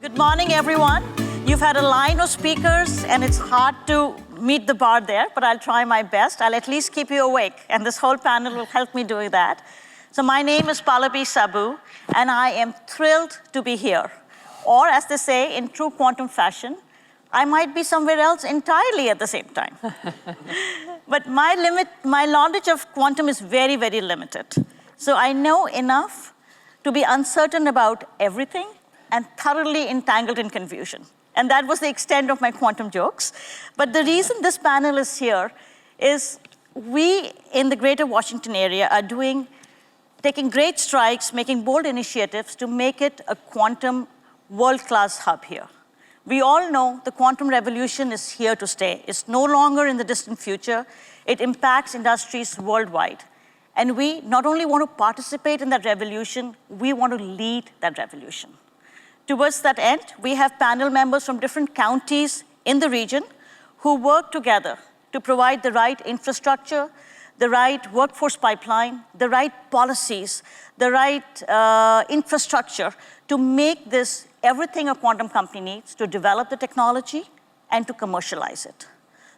Good morning, everyone. You've had a line of speakers, and it's hard to meet the bar there, but I'll try my best. I'll at least keep you awake, and this whole panel will help me do that. So my name is Pallabi Saboo, and I am thrilled to be here. Or, as they say in true quantum fashion, I might be somewhere else entirely at the same time. But my knowledge of quantum is very, very limited. So I know enough to be uncertain about everything and thoroughly entangled in confusion. And that was the extent of my quantum jokes. But the reason this panel is here is we in the greater Washington area are taking great strides, making bold initiatives to make it a quantum world-class hub here. We all know the quantum revolution is here to stay. It's no longer in the distant future. It impacts industries worldwide. And we not only want to participate in that revolution, we want to lead that revolution. Towards that end, we have panel members from different counties in the region who work together to provide the right infrastructure, the right workforce pipeline, the right policies, the right infrastructure to make this everything a quantum company needs to develop the technology and to commercialize it.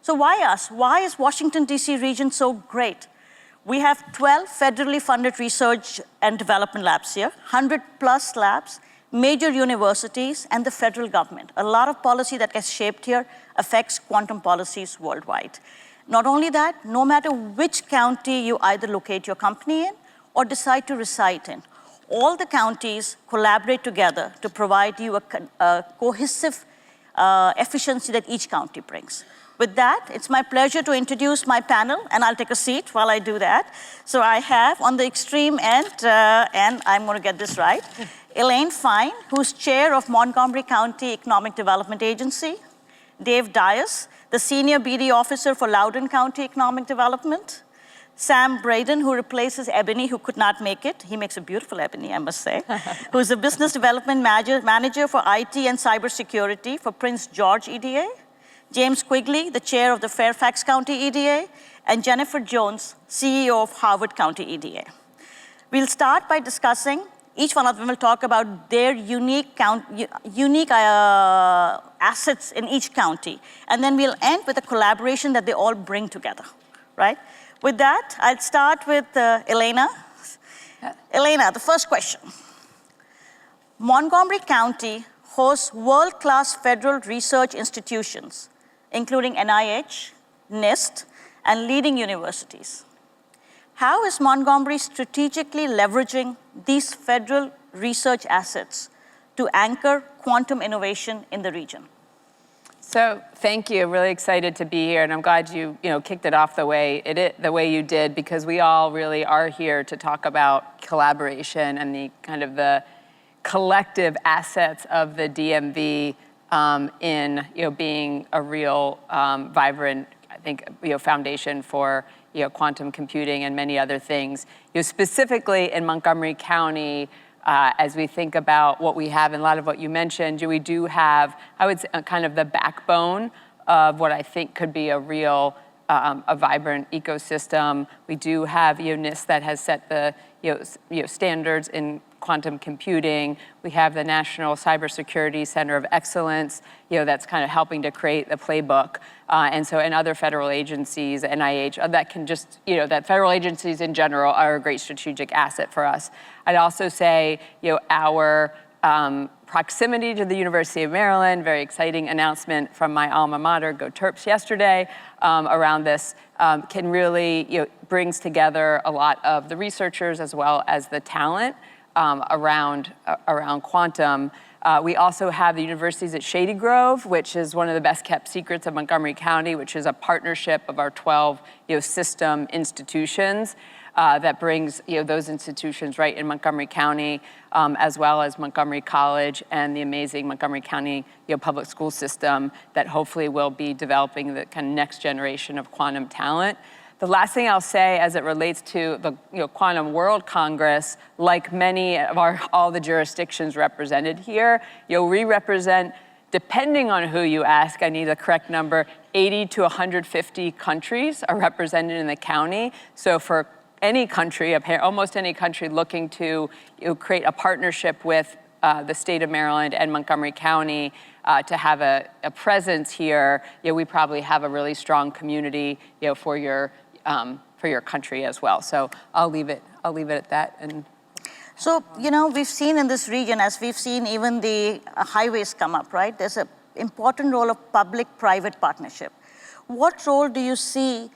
So why us? Why is Washington, D.C. region so great? We have 12 federally funded research and development labs here, 100+ labs, major universities, and the federal government. A lot of policy that gets shaped here affects quantum policies worldwide. Not only that, no matter which county you either locate your company in or decide to reside in, all the counties collaborate together to provide you a cohesive efficiency that each county brings. With that, it's my pleasure to introduce my panel, and I'll take a seat while I do that. So I have on the extreme end, and I'm going to get this right, Elaine Fine, who's chair of Montgomery County Economic Development Agency, Dave Diaz, the senior BD officer for Loudoun County Economic Development, Sam Braden, who replaces Ebony, who could not make it. He makes a beautiful Ebony, I must say, who's the business development manager for IT and cybersecurity for Prince George EDA, James Quigley, the chair of the Fairfax County EDA, and Jennifer Jones, CEO of Harvard County EDA. We'll start by discussing, each one of them will talk about their unique assets in each county. And then we'll end with a collaboration that they all bring together, right? With that, I'll start with Elana. Elana, the first question. Montgomery County hosts world-class federal research institutions, including NIH, NIST, and leading universities. How is Montgomery strategically leveraging these federal research assets to anchor quantum innovation in the region? So thank you. Really excited to be here, and I'm glad you kicked it off the way you did, because we all really are here to talk about collaboration and the collective assets of the DMV in being a real vibrant, I think, foundation for quantum computing and many other things. Specifically in Montgomery County, as we think about what we have, and a lot of what you mentioned, we do have, I would say, kind of the backbone of what I think could be a real, a vibrant ecosystem. We do have NIST that has set the standards in quantum computing. We have the National Cybersecurity Center of Excellence, that's kind of helping to create the playbook. And other federal agencies, NIH, that can just, that federal agencies in general are a great strategic asset for us. I'd also say, our proximity to the University of Maryland, very exciting announcement from my alma mater, go Terps, yesterday around this, can really, brings together a lot of the researchers as well as the talent around quantum. We also have the universities at Shady Grove, which is one of the best kept secrets of Montgomery County, which is a partnership of our 12 system institutions that brings those institutions right in Montgomery County, as well as Montgomery College and the amazing Montgomery County public school system that hopefully will be developing the kind of next generation of quantum talent. The last thing I'll say as it relates to the Quantum World Congress, like many of all the jurisdictions represented here, we represent, depending on who you ask, I need the correct number, 80 to 150 countries are represented in the county. So for any country, almost any country looking to create a partnership with the state of Maryland and Montgomery County to have a presence here, we probably have a really strong community, for your country as well. So I'll leave it at that. And so, we've seen in this region, as we've seen even the highways come up, right? There's an important role of public-private partnership. What role do you see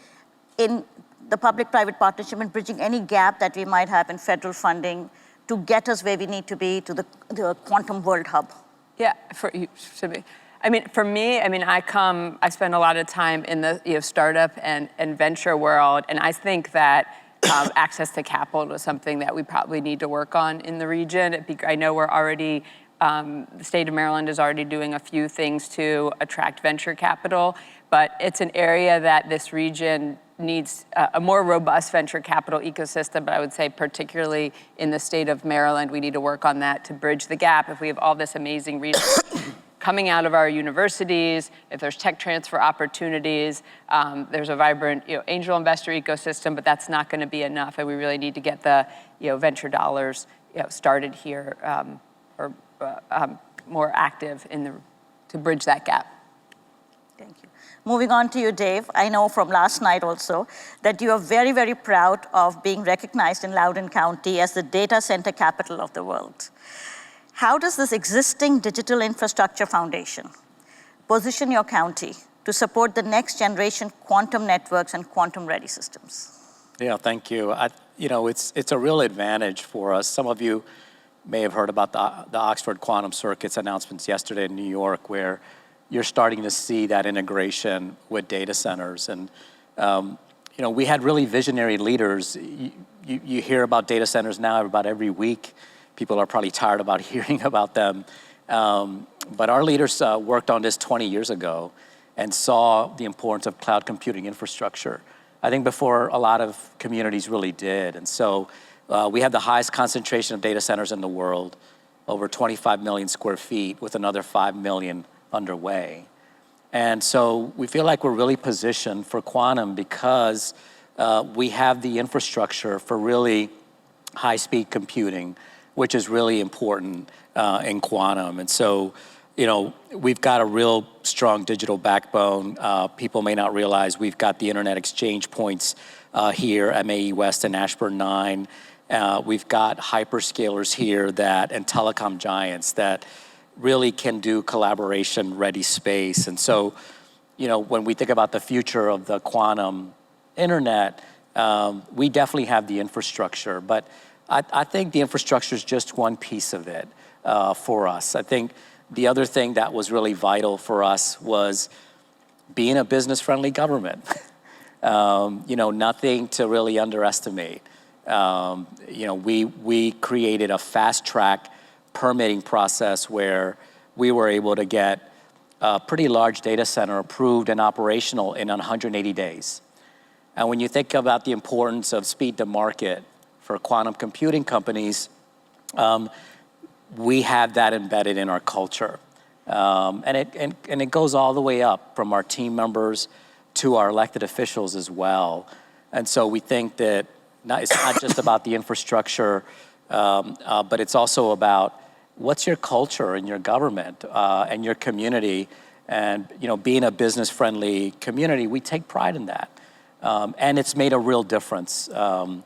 in the public-private partnership in bridging any gap that we might have in federal funding to get us where we need to be to the quantum world hub? Yeah, for me, I spend a lot of time in the startup and venture world, and I think that access to capital is something that we probably need to work on in the region. I know we're already, the state of Maryland is already doing a few things to attract venture capital, but it's an area that this region needs a more robust venture capital ecosystem, but I would say particularly in the state of Maryland, we need to work on that to bridge the gap. If we have all this amazing research coming out of our universities, if there's tech transfer opportunities, there's a vibrant angel investor ecosystem, but that's not gonna be enough, and we really need to get the venture dollars started here or more active to bridge that gap. Thank you. Moving on to you, Dave. I know from last night also that you are very, very proud of being recognized in Loudoun County as the data center capital of the world. How does this existing digital infrastructure foundation position your county to support the next generation quantum networks and quantum ready systems? Yeah, thank you. It's a real advantage for us. Some of you may have heard about the Oxford Quantum Circuit's announcements yesterday in New York, where you're starting to see that integration with data centers. And we had really visionary leaders. You hear about data centers now about every week. People are probably tired about hearing about them. But our leaders worked on this 20 years ago and saw the importance of cloud computing infrastructure, I think before a lot of communities really did. And so we have the highest concentration of data centers in the world, over 25 million square feet with another 5 million underway. And so we feel like we're really positioned for quantum because we have the infrastructure for really high-speed computing, which is really important in quantum. And so, we've got a real strong digital backbone. People may not realize we've got the internet exchange points here, MAE West and Ashburn 9. We've got hyperscalers here and telecom giants that really can do collaboration-ready space. And so, when we think about the future of the quantum internet, we definitely have the infrastructure, but I think the infrastructure is just one piece of it for us. I think the other thing that was really vital for us was being a business-friendly government. Nothing to really underestimate. We created a fast-track permitting process where we were able to get a pretty large data center approved and operational in 180 days. And when you think about the importance of speed to market for quantum computing companies, we have that embedded in our culture. And it goes all the way up from our team members to our elected officials as well. And so we think that it's not just about the infrastructure, but it's also about what's your culture in your government and your community. And being a business-friendly community, we take pride in that. And it's made a real difference. When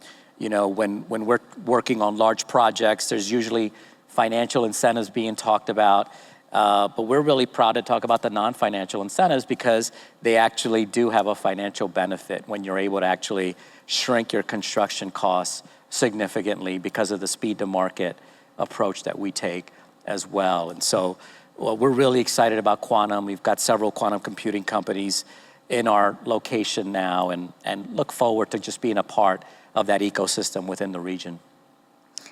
we're working on large projects, there's usually financial incentives being talked about, but we're really proud to talk about the non-financial incentives because they actually do have a financial benefit when you're able to actually shrink your construction costs significantly because of the speed to market approach that we take as well. And so we're really excited about quantum. We've got several quantum computing companies in our location now and look forward to just being a part of that ecosystem within the region.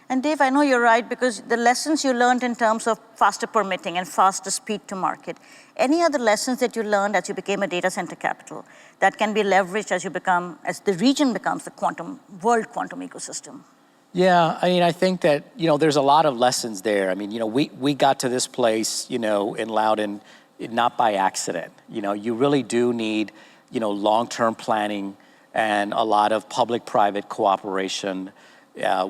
And Dave, I know you're right, because the lessons you learned in terms of faster permitting and faster speed to market, any other lessons that you learned as you became a data center capital that can be leveraged as the region becomes the world quantum ecosystem? Yeah, I think that, there's a lot of lessons there. We got to this place, in Loudoun, not by accident. You really do need, long-term planning and a lot of public-private cooperation.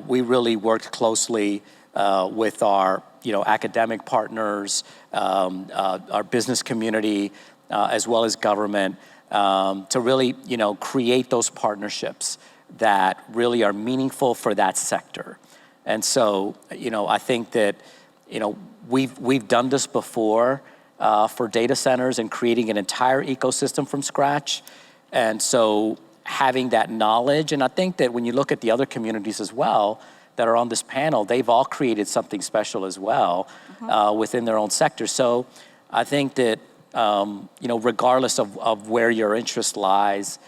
We really worked closely with our academic partners, our business community, as well as government, to really create those partnerships that really are meaningful for that sector. And so I think that we've done this before for data centers and creating an entire ecosystem from scratch. And so having that knowledge, and I think that when you look at the other communities as well that are on this panel, they've all created something special as well within their own sector. So I think that regardless of where your interest lies,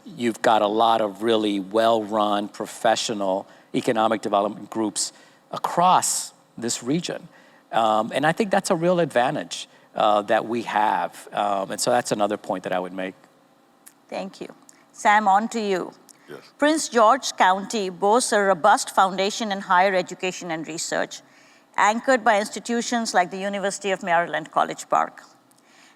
you've got a lot of really well-run professional economic development groups across this region. And I think that's a real advantage that we have. And so that's another point that I would make. Thank you. Sam, on to you. Yes. Prince George County boasts a robust foundation in higher education and research, anchored by institutions like the University of Maryland, College Park.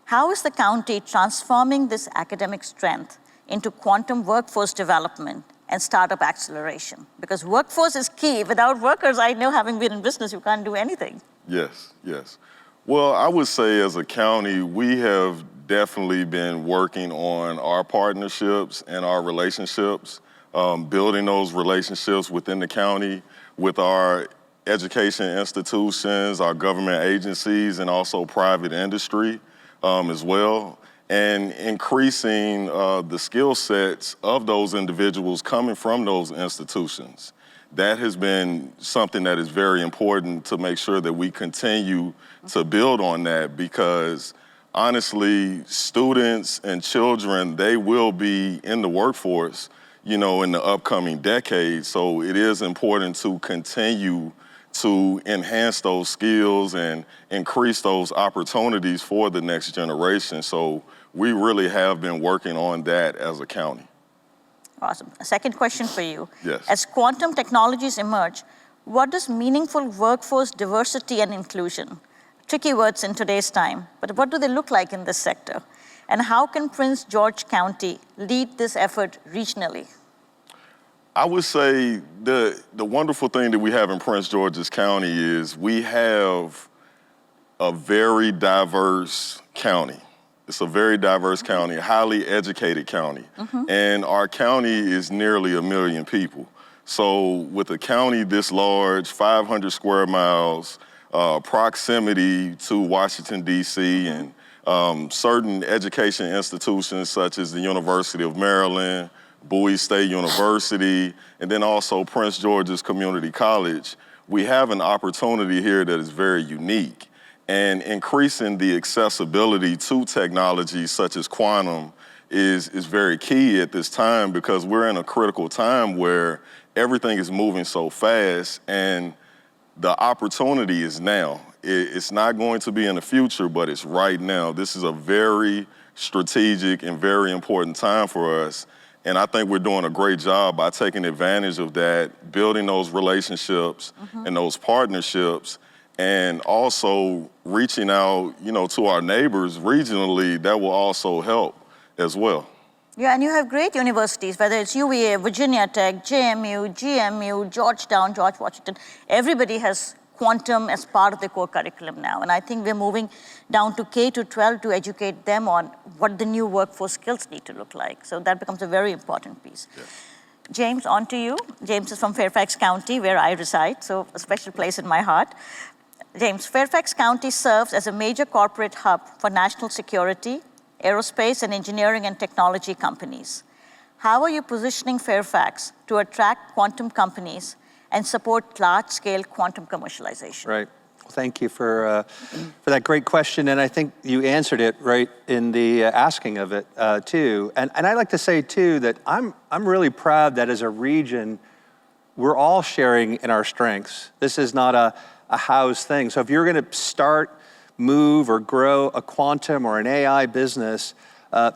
How is the county transforming this academic strength into quantum workforce development and startup acceleration? Because workforce is key. Without workers, I know, having been in business, you can't do anything. Yes, yes. Well, I would say as a county, we have definitely been working on our partnerships and our relationships, building those relationships within the county with our education institutions, our government agencies, and also private industry as well, and increasing the skill sets of those individuals coming from those institutions. That has been something that is very important to make sure that we continue to build on that, because honestly, students and children, they will be in the workforce, in the upcoming decade. So it is important to continue to enhance those skills and increase those opportunities for the next generation. So we really have been working on that as a county. Awesome. A second question for you. Yes. As quantum technologies emerge, what does meaningful workforce diversity and inclusion? Tricky words in today's time, but what do they look like in this sector? And how can Prince George County lead this effort regionally? I would say the wonderful thing that we have in Prince George's County is we have a very diverse county. It's a very diverse county, a highly educated county. And our county is nearly 1 million people. So with a county this large, 500 square miles, proximity to Washington, D.C., and certain education institutions such as the University of Maryland, Bowie State University, and then also Prince George's Community College, we have an opportunity here that is very unique. And increasing the accessibility to technologies such as quantum is very key at this time, because we're in a critical time where everything is moving so fast, and the opportunity is now. It's not going to be in the future, but it's right now. This is a very strategic and very important time for us. And I think we're doing a great job by taking advantage of that, building those relationships and those partnerships, and also reaching out, to our neighbors regionally. That will also help as well. Yeah, and you have great universities, whether it's UVA, Virginia Tech, JMU, GMU, Georgetown, George Washington. Everybody has quantum as part of the core curriculum now. And I think we're moving down to K-12 to educate them on what the new workforce skills need to look like. So that becomes a very important piece. Yeah. James, on to you. James is from Fairfax County, where I reside, so a special place in my heart. James, Fairfax County serves as a major corporate hub for national security, aerospace, and engineering and technology companies. How are you positioning Fairfax to attract quantum companies and support large-scale quantum commercialization? Right. Well, thank you for that great question, and I think you answered it right in the asking of it too. And I'd like to say too that I'm really proud that as a region, we're all sharing in our strengths. This is not a house thing. So if you're going to start, move, or grow a quantum or an AI business,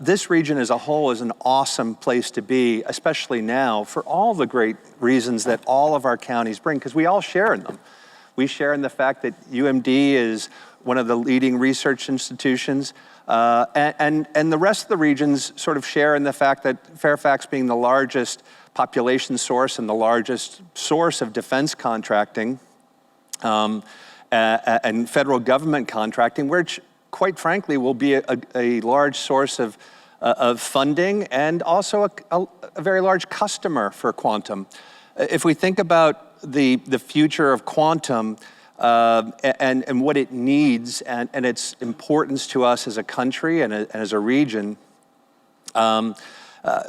this region as a whole is an awesome place to be, especially now, for all the great reasons that all of our counties bring, because we all share in them. We share in the fact that UMD is one of the leading research institutions, and the rest of the regions sort of share in the fact that Fairfax, being the largest population source and the largest source of defense contracting, and federal government contracting, which quite frankly will be a large source of funding and also a very large customer for quantum. If we think about the future of quantum and what it needs and its importance to us as a country and as a region,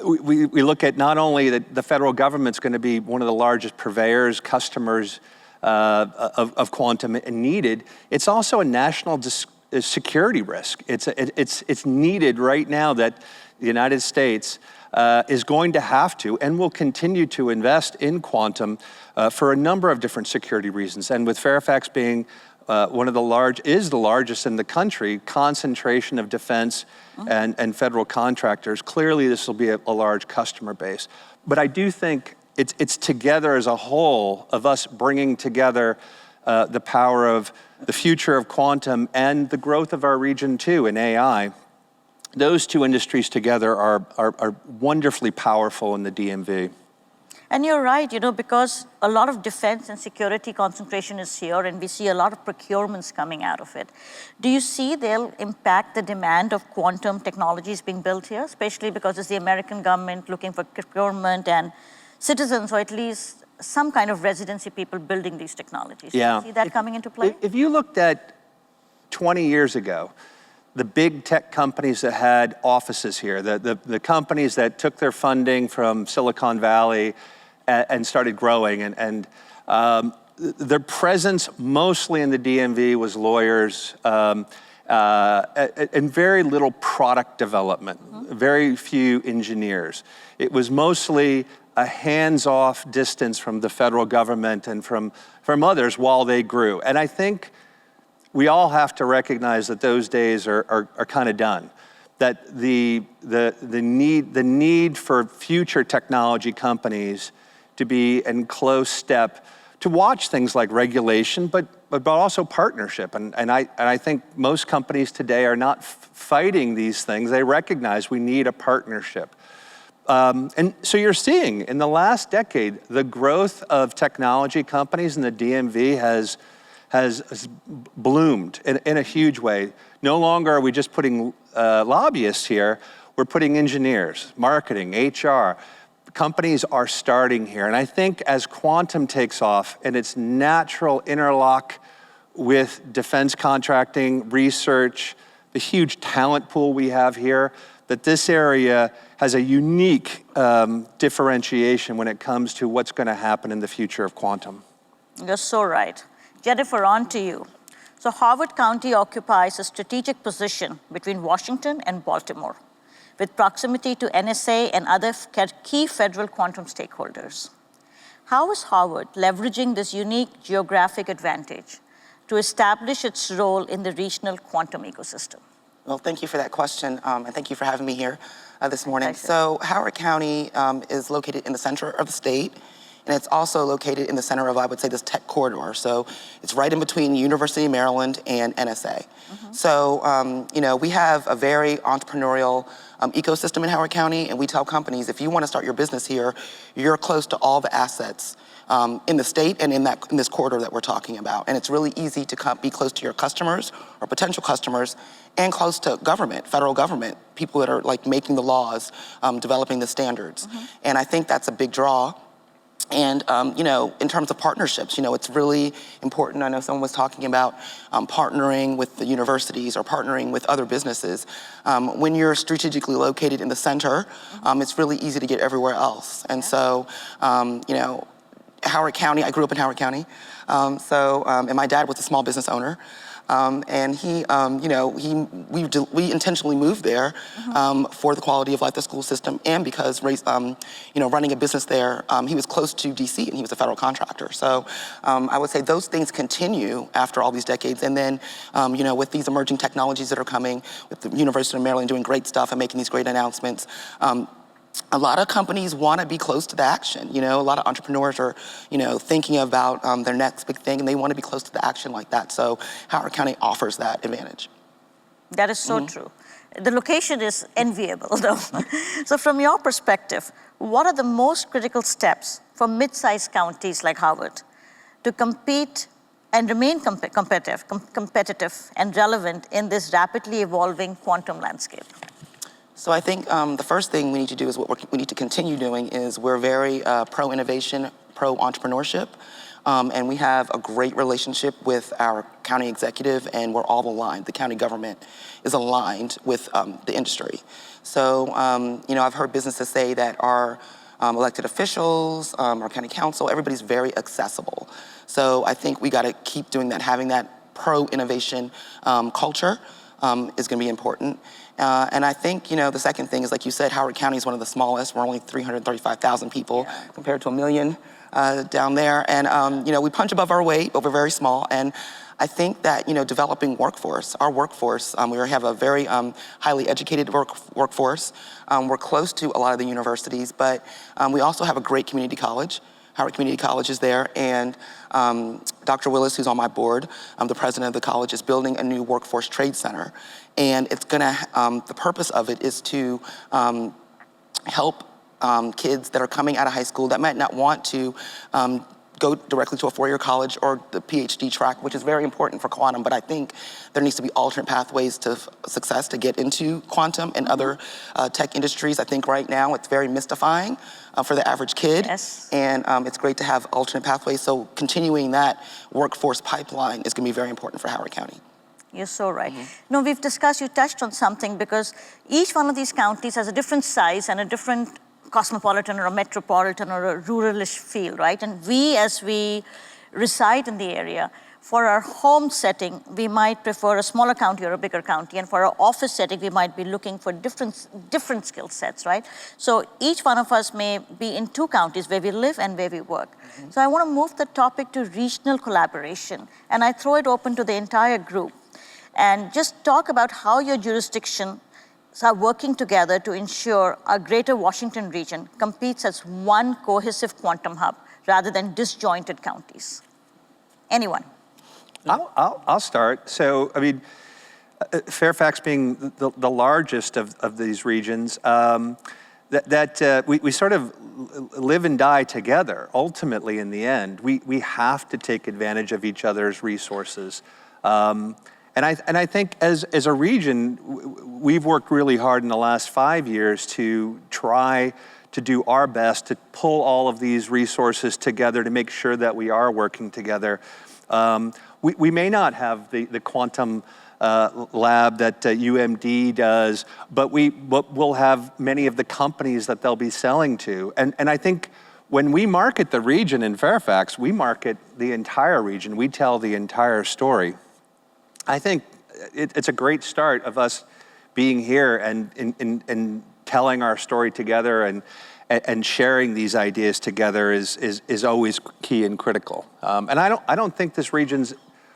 we look at not only that the federal government's going to be one of the largest purveyors, customers of quantum and needed, it's also a national security risk. It's needed right now that the United States is going to have to and will continue to invest in quantum for a number of different security reasons. And with Fairfax being one of the largest in the country, concentration of defense and federal contractors, clearly this will be a large customer base. But I do think it's together as a whole of us bringing together the power of the future of quantum and the growth of our region too in AI. Those two industries together are wonderfully powerful in the DMV. And you're right, because a lot of defense and security concentration is here, and we see a lot of procurements coming out of it. Do you see they'll impact the demand of quantum technologies being built here, especially because it's the American government looking for procurement and citizens, or at least some kind of residency people building these technologies? Yeah. Do you see that coming into play? If you looked at 20 years ago, the big tech companies that had offices here, the companies that took their funding from Silicon Valley and started growing, and their presence mostly in the DMV was lawyers and very little product development, very few engineers. It was mostly a hands-off distance from the federal government and from others while they grew. And I think we all have to recognize that those days are kind of done. That the need for future technology companies to be in close step to watch things like regulation, but also partnership. And I think most companies today are not fighting these things. They recognize we need a partnership. And so you're seeing in the last decade, the growth of technology companies in the DMV has bloomed in a huge way. No longer are we just putting lobbyists here, we're putting engineers, marketing, HR. Companies are starting here. And I think as quantum takes off and its natural interlock with defense contracting, research, the huge talent pool we have here, that this area has a unique differentiation when it comes to what's going to happen in the future of quantum. You're so right. Jennifer, on to you. So Harford County occupies a strategic position between Washington and Baltimore, with proximity to NSA and other key federal quantum stakeholders. How is Harvard leveraging this unique geographic advantage to establish its role in the regional quantum ecosystem? Well, thank you for that question, and thank you for having me here this morning. Pleasure. So Howard County is located in the center of the state, and it's also located in the center of, I would say, this tech corridor. So it's right in between University of Maryland and NSA. So, we have a very entrepreneurial ecosystem in Howard County, and we tell companies, if you want to start your business here, you're close to all the assets in the state and in this corridor that we're talking about. And it's really easy to be close to your customers or potential customers and close to government, federal government, people that are like making the laws, developing the standards. And I think that's a big draw. And, in terms of partnerships, it's really important. I know someone was talking about partnering with the universities or partnering with other businesses. When you're strategically located in the center, it's really easy to get everywhere else. And so, Howard County, I grew up in Howard County. And my dad was a small business owner. And we intentionally moved there for the quality of life, the school system, and because running a business there, he was close to DC and he was a federal contractor. So I would say those things continue after all these decades. And then, with these emerging technologies that are coming, with the University of Maryland doing great stuff and making these great announcements, a lot of companies want to be close to the action. A lot of entrepreneurs are, thinking about their next big thing, and they want to be close to the action like that. So Howard County offers that advantage. That is so true. The location is enviable, though. So from your perspective, what are the most critical steps for mid-sized counties like Harvard to compete and remain competitive and relevant in this rapidly evolving quantum landscape? So I think the first thing we need to do is what we need to continue doing is we're very pro-innovation, pro-entrepreneurship, and we have a great relationship with our county executive, and we're all aligned. The county government is aligned with the industry. So, I've heard businesses say that our elected officials, our county council, everybody's very accessible. So I think we got to keep doing that, having that pro-innovation culture is going to be important. And I think, the second thing is, like you said, Howard County is one of the smallest. We're only 335,000 people compared to 1 million down there. And, we punch above our weight, but we're very small. And I think that, developing workforce, our workforce, we have a very highly educated workforce. We're close to a lot of the universities, but we also have a great community college. Howard Community College is there, and Dr. Willis, who's on my board, the president of the college, is building a new workforce trade center. And it's gonna, the purpose of it is to help kids that are coming out of high school that might not want to go directly to a four-year college or the PhD track, which is very important for quantum, but I think there needs to be alternate pathways to success to get into quantum and other tech industries. I think right now it's very mystifying for the average kid. Yes. And it's great to have alternate pathways, so continuing that workforce pipeline is gonna be very important for Howard County. You're so right. No, we've discussed, you touched on something, because each one of these counties has a different size and a different cosmopolitan or a metropolitan or a ruralish feel, right? And as we reside in the area, for our home setting, we might prefer a smaller county or a bigger county. And for our office setting, we might be looking for different skill sets, right? So each one of us may be in two counties where we live and where we work. So I want to move the topic to regional collaboration. And I throw it open to the entire group. And just talk about how your jurisdiction are working together to ensure our greater Washington region competes as one cohesive quantum hub rather than disjointed counties. Anyone? I'll start. So, Fairfax being the largest of these regions, we sort of live and die together. Ultimately, in the end, we have to take advantage of each other's resources. And I think as a region, we've worked really hard in the last 5 years to try to do our best to pull all of these resources together to make sure that we are working together. We may not have the quantum lab that UMD does, but we'll have many of the companies that they'll be selling to. And I think when we market the region in Fairfax, we market the entire region. We tell the entire story. I think it's a great start of us being here and telling our story together and sharing these ideas together is always key and critical. And I don't think this region's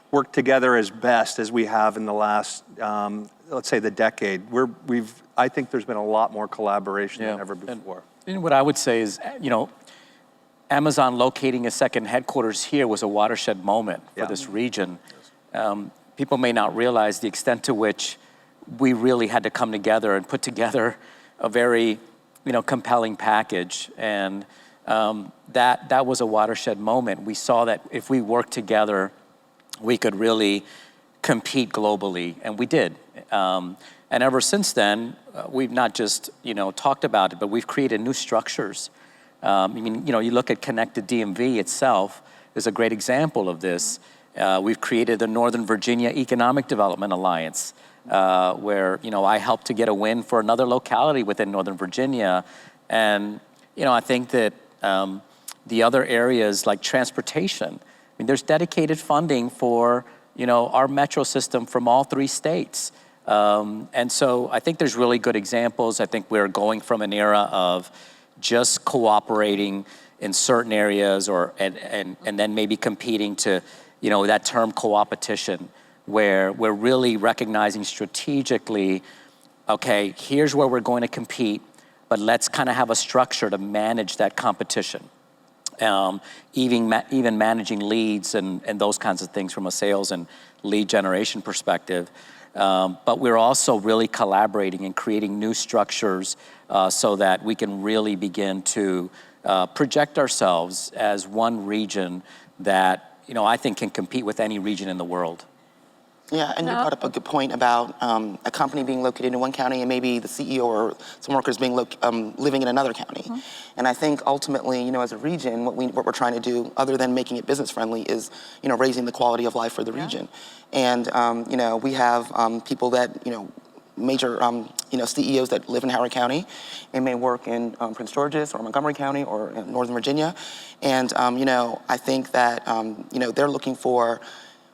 worked together as best as we have in the last, let's say, the decade. I think there's been a lot more collaboration than ever before. And what I would say is, Amazon locating a second headquarters here was a watershed moment for this region. People may not realize the extent to which we really had to come together and put together a very, compelling package. And that was a watershed moment. We saw that if we worked together, we could really compete globally, and we did. And ever since then, we've not just, talked about it, but we've created new structures. You look at Connected DMV itself is a great example of this. We've created the Northern Virginia Economic Development Alliance, where, I helped to get a win for another locality within Northern Virginia. And, I think that the other areas like transportation, there's dedicated funding for, our metro system from all 3 states. And so I think there's really good examples. I think we're going from an era of just cooperating in certain areas and then maybe competing to, that term co-opetition, where we're really recognizing strategically, okay, here's where we're going to compete, but let's kind of have a structure to manage that competition. Even managing leads and those kinds of things from a sales and lead generation perspective. But we're also really collaborating and creating new structures so that we can really begin to project ourselves as one region that I think can compete with any region in the world. Yeah, and you brought up a good point about a company being located in one county and maybe the CEO or some workers being living in another county. And I think ultimately, as a region, what we're trying to do, other than making it business friendly, is raising the quality of life for the region. And we have people that major CEOs that live in Howard County and may work in Prince George's or Montgomery County or in Northern Virginia. And I think that they're looking for,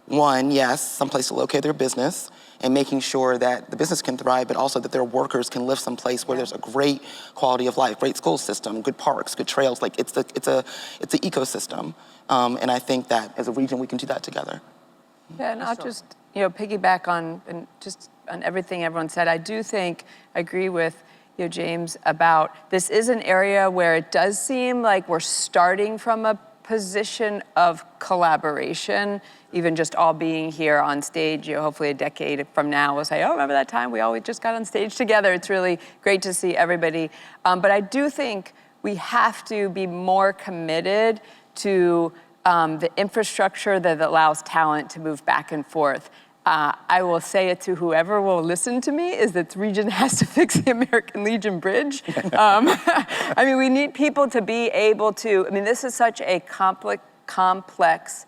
one, yes, someplace to locate their business and making sure that the business can thrive, but also that their workers can live someplace where there's a great quality of life, great school system, good parks, good trails. Like it's an ecosystem, and I think that as a region we can do that together. Yeah, and I'll just piggyback on everything everyone said. I do think I agree with James about this is an area where it does seem like we're starting from a position of collaboration, even just all being here on stage. Hopefully a decade from now we'll say, oh, remember that time we always just got on stage together. It's really great to see everybody. But I do think we have to be more committed to the infrastructure that allows talent to move back and forth. I will say it to whoever will listen to me, is that the region has to fix the American Legion Bridge. We need people to be able to, this is such a complex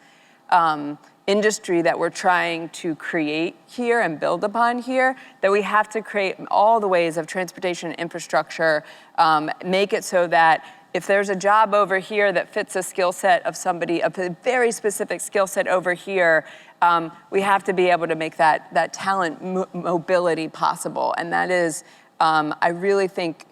industry that we're trying to create here and build upon here, that we have to create all the ways of transportation infrastructure, make it so that if there's a job over here that fits a skill set of somebody, a very specific skill set over here, we have to be able to make that talent mobility possible. And that is, I really think,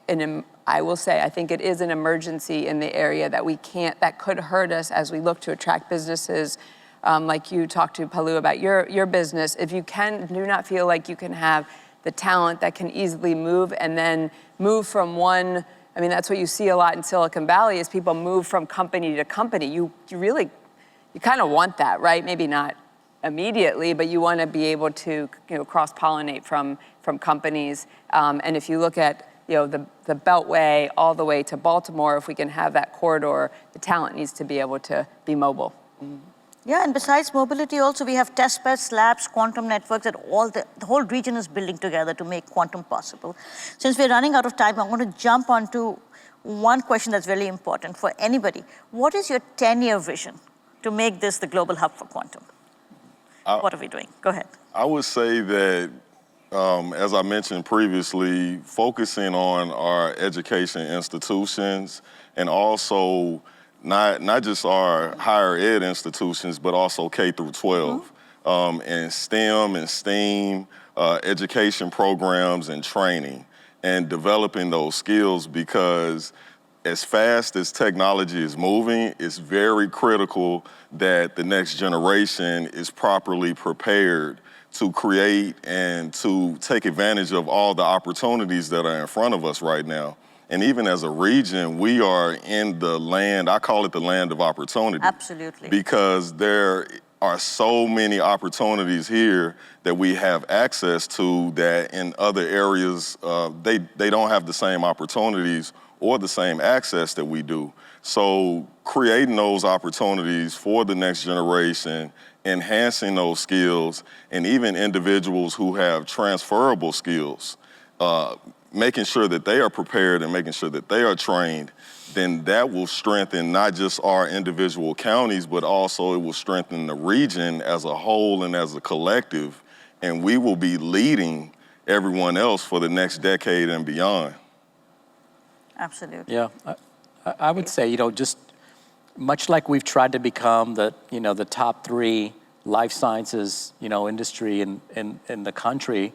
I will say, I think it is an emergency in the area that could hurt us as we look to attract businesses. Like you talked to Pallabi about your business. If you do not feel like you can have the talent that can easily move and then move from one, that's what you see a lot in Silicon Valley, is people move from company to company. You kind of want that, right? Maybe not immediately, but you want to be able to cross-pollinate from companies. And if you look at the Beltway all the way to Baltimore, if we can have that corridor, the talent needs to be able to be mobile. Yeah, and besides mobility also, we have testbeds, labs, quantum networks that the whole region is building together to make quantum possible. Since we're running out of time, I want to jump onto one question that's really important for anybody. What is your 10-year vision to make this the global hub for quantum? What are we doing? Go ahead. I would say that, as I mentioned previously, focusing on our education institutions and also not just our higher ed institutions, but also K through 12, and STEM and STEAM education programs and training, and developing those skills, because as fast as technology is moving, it's very critical that the next generation is properly prepared to create and to take advantage of all the opportunities that are in front of us right now. And even as a region, we are in the land, I call it the land of opportunity. Absolutely. Because there are so many opportunities here that we have access to that in other areas, they don't have the same opportunities or the same access that we do. So creating those opportunities for the next generation, enhancing those skills, and even individuals who have transferable skills, making sure that they are prepared and making sure that they are trained, then that will strengthen not just our individual counties, but also it will strengthen the region as a whole and as a collective, and we will be leading everyone else for the next decade and beyond. Absolutely. Yeah, I would say, just much like we've tried to become the top 3 life sciences, industry in the country,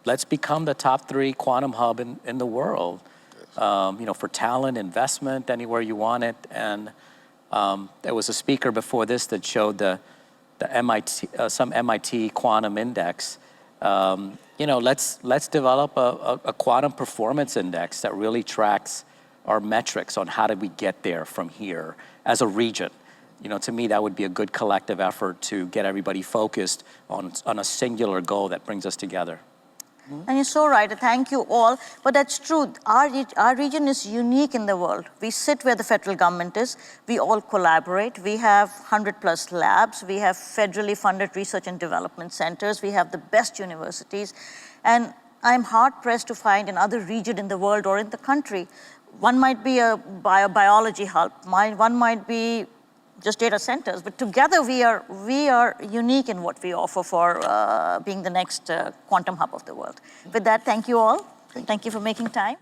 let's become the top 3 quantum hub in the world, for talent, investment, anywhere you want it. And there was a speaker before this that showed the MIT, some MIT quantum index. Let's develop a quantum performance index that really tracks our metrics on how did we get there from here as a region. To me, that would be a good collective effort to get everybody focused on a singular goal that brings us together. And you're so right, thank you all. But that's true, our region is unique in the world. We sit where the federal government is, we all collaborate, we have 100+ labs, we have federally funded research and development centers, we have the best universities, and I'm hard-pressed to find another region in the world or in the country. One might be a biology hub, one might be just data centers, but together we are unique in what we offer for being the next quantum hub of the world. With that, thank you all. Thank you for making time.